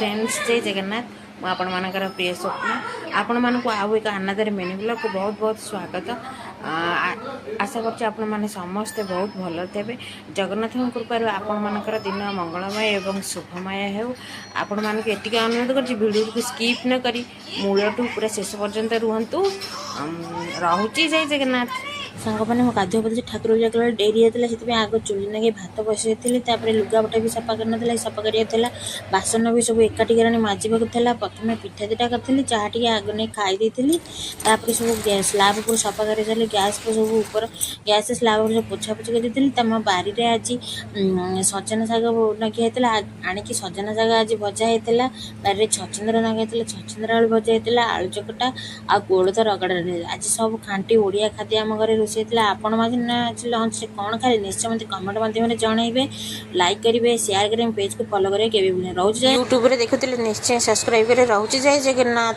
Friends जय जगन्नाथ मु आपण मानकर प्रिय स्वप्न आपण मानक आउ एक आनंदर मिनी ब्लॉग को बहुत बहुत स्वागत। आशा करछि आपण माने समस्ते बहुत भल थे। जगन्नाथ कृपार आपण मानकर दिन मंगलमय एवं शुभमय हो। आपण मानक एतिक अनुरोध करछि वीडियो को स्किप न करी मूलटू पूरा शेष पर्यंत रुहंतु। रहुछि जय जगन्नाथ। सांग मैंने मो गाधुआ पद ठाकुर पूजा कला डेरी होता से आग चूल्ही लगे भात बसई थी लुगापटा भी सफा करना सफा कर बासन भी सब एकाठी कर माजिबा प्रथम पिठा दुटा करी चाह टे आग नहीं खाई तापर सब स्लाब पर सफा कर सारे गैस को सब ऊपर गैस स्लाब सब पोछापोछि कर तम बारी में आज सजना शाग लगे आणिकी सजना शाग आज भजा होता बारी छचंद्र लगे छचंद्र आलू भजा होता आलू चकटा आ कोलथ रगड़ा आज सब खांटी ओडिया खाद्य आम घर रोषे आपण आज लंच से कौन खाए निश्चय मत कमेंट माध्यम जनइबे लाइक करेंगे शेयर करेंगे पेज को फॉलो करेंगे रोचे यूट्यूब देखुले निश्चय सब्सक्राइब करें रोचे जय जगन्नाथ।